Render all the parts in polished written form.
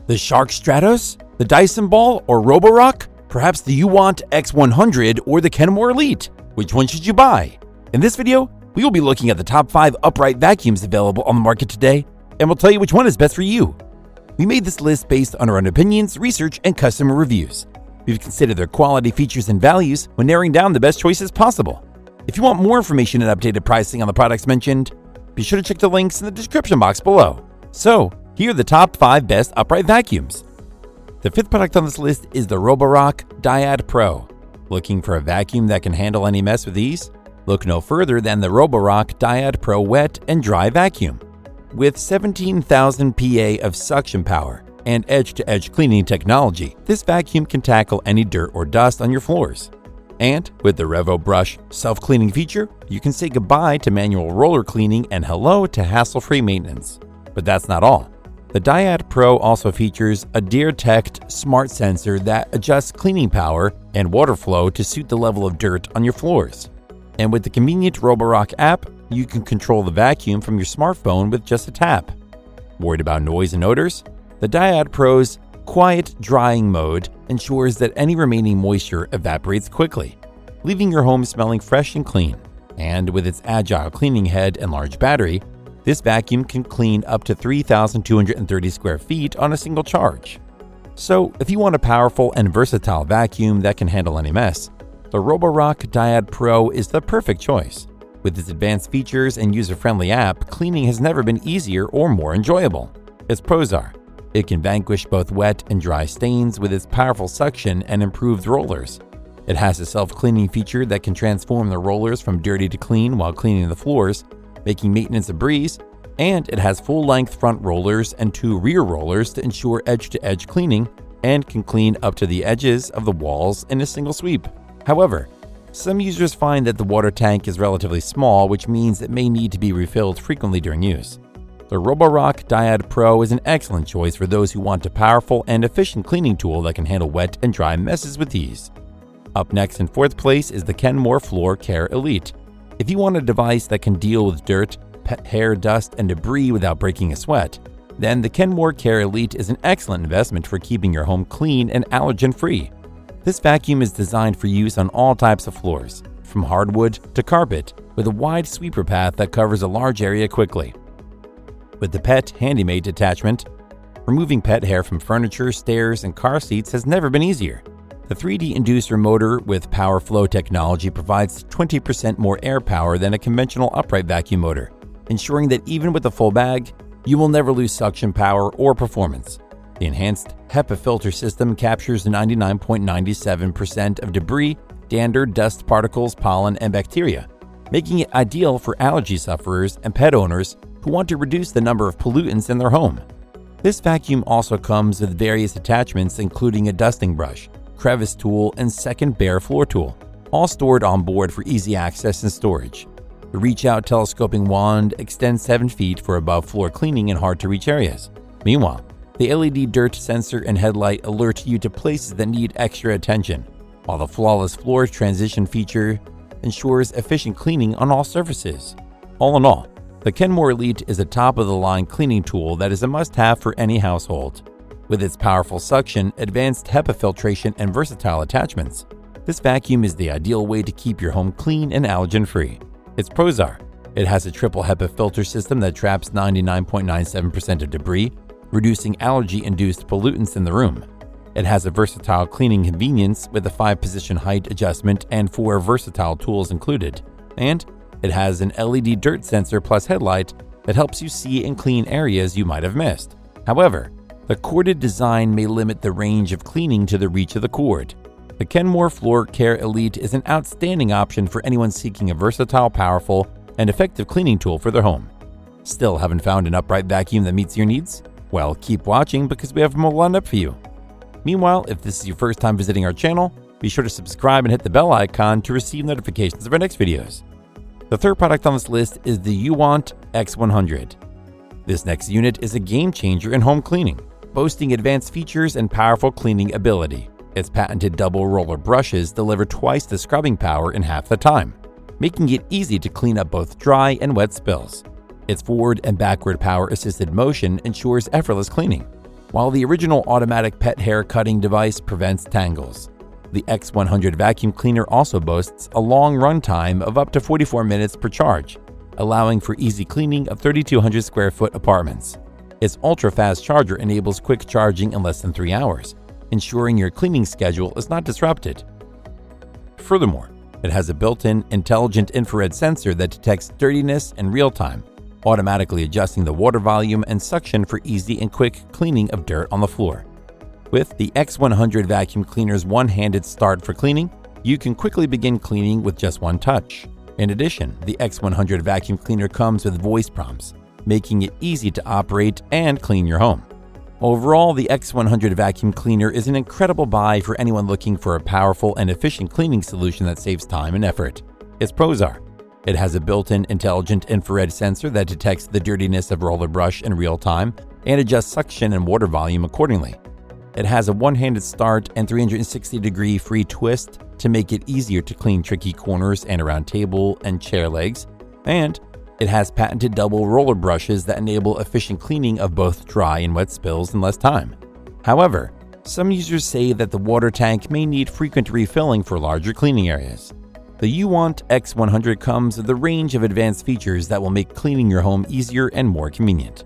The Shark Stratos, the Dyson Ball, or Roborock? Perhaps the Uwant X100 or the Kenmore Elite? Which one should you buy? In this video, we will be looking at the top 5 upright vacuums available on the market today, and we'll tell you which one is best for you. We made this list based on our own opinions, research, and customer reviews. We've considered their quality, features, and values when narrowing down the best choices possible. If you want more information and updated pricing on the products mentioned, be sure to check the links in the description box below. So, here are the top 5 best upright vacuums. The 5th product on this list is the Roborock Dyad Pro. Looking for a vacuum that can handle any mess with ease? Look no further than the Roborock Dyad Pro Wet and Dry Vacuum. With 17,000 PA of suction power and edge-to-edge cleaning technology, this vacuum can tackle any dirt or dust on your floors. And with the Revo Brush self-cleaning feature, you can say goodbye to manual roller cleaning and hello to hassle-free maintenance. But that's not all. The Dyad Pro also features a Detect smart sensor that adjusts cleaning power and water flow to suit the level of dirt on your floors. And with the convenient Roborock app, you can control the vacuum from your smartphone with just a tap. Worried about noise and odors? The Dyad Pro's quiet drying mode ensures that any remaining moisture evaporates quickly, leaving your home smelling fresh and clean. And with its agile cleaning head and large battery, this vacuum can clean up to 3,230 square feet on a single charge. So, if you want a powerful and versatile vacuum that can handle any mess, the Roborock Dyad Pro is the perfect choice. With its advanced features and user-friendly app, cleaning has never been easier or more enjoyable. Its pros are: it can vanquish both wet and dry stains with its powerful suction and improved rollers. It has a self-cleaning feature that can transform the rollers from dirty to clean while cleaning the floors, making maintenance a breeze, and it has full-length front rollers and 2 rear rollers to ensure edge-to-edge cleaning and can clean up to the edges of the walls in a single sweep. However, some users find that the water tank is relatively small, which means it may need to be refilled frequently during use. The Roborock Dyad Pro is an excellent choice for those who want a powerful and efficient cleaning tool that can handle wet and dry messes with ease. Up next in 4th place is the Kenmore Floor Care Elite. If you want a device that can deal with dirt, pet hair, dust, and debris without breaking a sweat, then the Kenmore Care Elite is an excellent investment for keeping your home clean and allergen-free. This vacuum is designed for use on all types of floors, from hardwood to carpet, with a wide sweeper path that covers a large area quickly. With the Pet HandyMate attachment, removing pet hair from furniture, stairs, and car seats has never been easier. The 3D inducer motor with power flow technology provides 20% more air power than a conventional upright vacuum motor, ensuring that even with a full bag, you will never lose suction power or performance. The enhanced HEPA filter system captures 99.97% of debris, dander, dust particles, pollen, and bacteria, making it ideal for allergy sufferers and pet owners who want to reduce the number of pollutants in their home. This vacuum also comes with various attachments including a dusting brush, crevice tool, and second bare floor tool, all stored on board for easy access and storage. The reach-out telescoping wand extends 7 feet for above-floor cleaning in hard-to-reach areas. Meanwhile, the LED dirt sensor and headlight alert you to places that need extra attention, while the flawless floor transition feature ensures efficient cleaning on all surfaces. All in all, the Kenmore Elite is a top-of-the-line cleaning tool that is a must-have for any household. With its powerful suction, advanced HEPA filtration, and versatile attachments, this vacuum is the ideal way to keep your home clean and allergen-free. Its pros are: it has a triple HEPA filter system that traps 99.97% of debris, reducing allergy-induced pollutants in the room. It has a versatile cleaning convenience with a 5-position height adjustment and 4 versatile tools included. And it has an LED dirt sensor plus headlight that helps you see and clean areas you might have missed. However, the corded design may limit the range of cleaning to the reach of the cord. The Kenmore Floor Care Elite is an outstanding option for anyone seeking a versatile, powerful, and effective cleaning tool for their home. Still haven't found an upright vacuum that meets your needs? Well, keep watching because we have more lined up for you. Meanwhile, if this is your first time visiting our channel, be sure to subscribe and hit the bell icon to receive notifications of our next videos. The 3rd product on this list is the Uwant X100. This next unit is a game changer in home cleaning, boasting advanced features and powerful cleaning ability. Its patented double roller brushes deliver twice the scrubbing power in half the time, making it easy to clean up both dry and wet spills. Its forward and backward power-assisted motion ensures effortless cleaning. while the original automatic pet hair cutting device prevents tangles. The X100 vacuum cleaner also boasts a long run time of up to 44 minutes per charge, allowing for easy cleaning of 3,200 square foot apartments. Its ultra-fast charger enables quick charging in less than 3 hours, ensuring your cleaning schedule is not disrupted. Furthermore, it has a built-in intelligent infrared sensor that detects dirtiness in real time, automatically adjusting the water volume and suction for easy and quick cleaning of dirt on the floor. With the X100 vacuum cleaner's one-handed start for cleaning, you can quickly begin cleaning with just one touch. In addition, the X100 vacuum cleaner comes with voice prompts, making it easy to operate and clean your home. Overall, the X100 vacuum cleaner is an incredible buy for anyone looking for a powerful and efficient cleaning solution that saves time and effort. Its pros are: it has a built-in intelligent infrared sensor that detects the dirtiness of roller brush in real time and adjusts suction and water volume accordingly. It has a one-handed start and 360-degree free twist to make it easier to clean tricky corners and around table and chair legs. And it has patented double roller brushes that enable efficient cleaning of both dry and wet spills in less time. However, some users say that the water tank may need frequent refilling for larger cleaning areas. The Uwant X100 comes with a range of advanced features that will make cleaning your home easier and more convenient.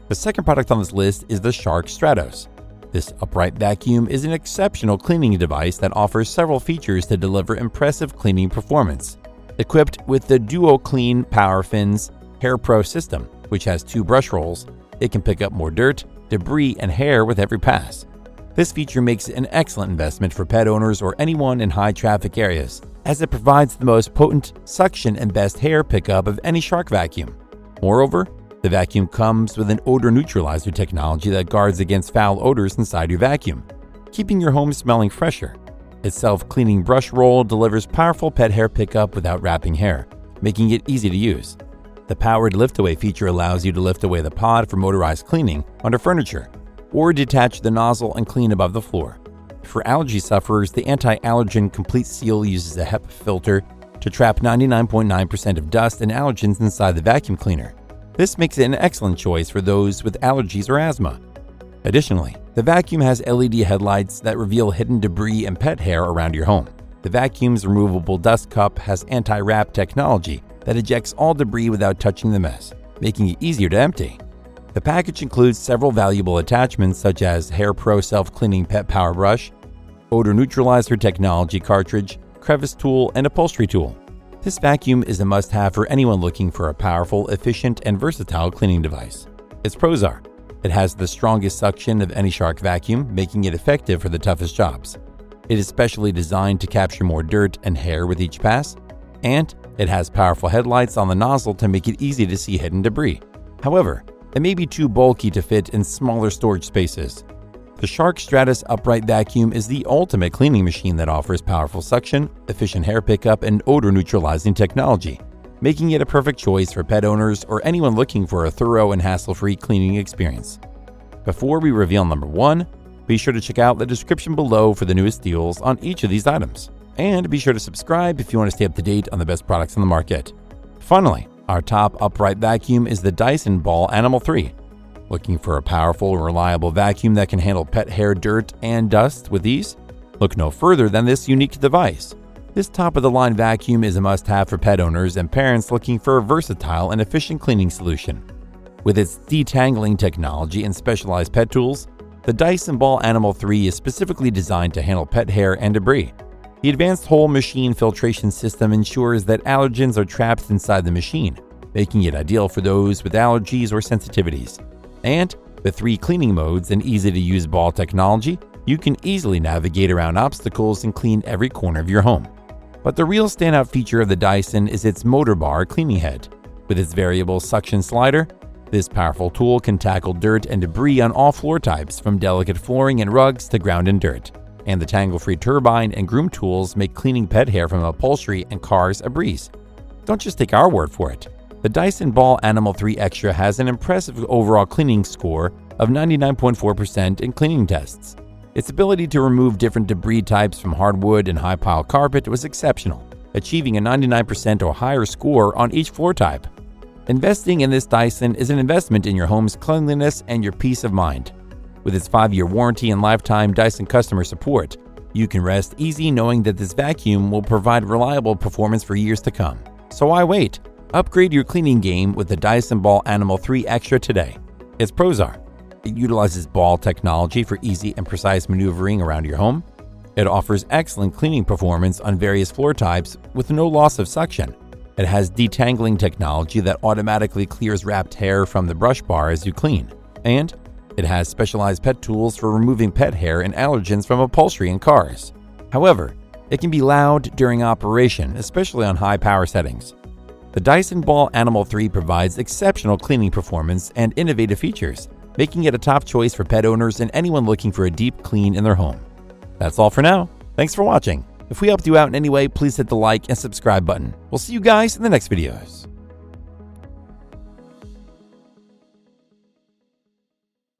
The second product on this list is the Shark Stratos. This upright vacuum is an exceptional cleaning device that offers several features to deliver impressive cleaning performance. Equipped with the Duo Clean Power Fins Hair Pro system, which has 2 brush rolls, it can pick up more dirt, debris, and hair with every pass. This feature makes it an excellent investment for pet owners or anyone in high-traffic areas, as it provides the most potent suction and best hair pickup of any Shark vacuum. Moreover, the vacuum comes with an odor neutralizer technology that guards against foul odors inside your vacuum, keeping your home smelling fresher. Its self-cleaning brush roll delivers powerful pet hair pickup without wrapping hair, making it easy to use. The powered lift-away feature allows you to lift away the pod for motorized cleaning under furniture, or detach the nozzle and clean above the floor. For allergy sufferers, the anti-allergen Complete Seal uses a HEPA filter to trap 99.9% of dust and allergens inside the vacuum cleaner. This makes it an excellent choice for those with allergies or asthma. Additionally, the vacuum has LED headlights that reveal hidden debris and pet hair around your home. The vacuum's removable dust cup has anti-wrap technology that ejects all debris without touching the mess, making it easier to empty. The package includes several valuable attachments such as Hair Pro self-cleaning pet power brush, odor neutralizer technology cartridge, crevice tool, and upholstery tool. This vacuum is a must-have for anyone looking for a powerful, efficient, and versatile cleaning device. Its pros are: it has the strongest suction of any Shark vacuum, making it effective for the toughest jobs. It is specially designed to capture more dirt and hair with each pass. And it has powerful headlights on the nozzle to make it easy to see hidden debris. However, it may be too bulky to fit in smaller storage spaces. The Shark Stratos upright vacuum is the ultimate cleaning machine that offers powerful suction, efficient hair pickup, and odor neutralizing technology, making it a perfect choice for pet owners or anyone looking for a thorough and hassle-free cleaning experience. Before we reveal number 1, be sure to check out the description below for the newest deals on each of these items. And be sure to subscribe if you want to stay up to date on the best products on the market. Finally, our top upright vacuum is the Dyson Ball Animal 3. Looking for a powerful and reliable vacuum that can handle pet hair, dirt, and dust with ease? Look no further than this unique device. This top-of-the-line vacuum is a must-have for pet owners and parents looking for a versatile and efficient cleaning solution. With its detangling technology and specialized pet tools, the Dyson Ball Animal 3 is specifically designed to handle pet hair and debris. The advanced whole machine filtration system ensures that allergens are trapped inside the machine, making it ideal for those with allergies or sensitivities. And with 3 cleaning modes and easy-to-use ball technology, you can easily navigate around obstacles and clean every corner of your home. But the real standout feature of the Dyson is its motor bar cleaning head. With its variable suction slider, this powerful tool can tackle dirt and debris on all floor types, from delicate flooring and rugs to ground and dirt. And the tangle-free turbine and groom tools make cleaning pet hair from upholstery and cars a breeze. Don't just take our word for it. The Dyson Ball Animal 3 Extra has an impressive overall cleaning score of 99.4% in cleaning tests. Its ability to remove different debris types from hardwood and high-pile carpet was exceptional, achieving a 99% or higher score on each floor type. Investing in this Dyson is an investment in your home's cleanliness and your peace of mind. With its 5-year warranty and lifetime Dyson customer support, you can rest easy knowing that this vacuum will provide reliable performance for years to come. So why wait? Upgrade your cleaning game with the Dyson Ball Animal 3 Extra today. Its pros are: it utilizes ball technology for easy and precise maneuvering around your home. It offers excellent cleaning performance on various floor types with no loss of suction. It has detangling technology that automatically clears wrapped hair from the brush bar as you clean. And it has specialized pet tools for removing pet hair and allergens from upholstery in cars. However, it can be loud during operation, especially on high power settings. The Dyson Ball Animal 3 provides exceptional cleaning performance and innovative features, making it a top choice for pet owners and anyone looking for a deep clean in their home. That's all for now. Thanks for watching. If we helped you out in any way, please hit the like and subscribe button. We'll see you guys in the next videos.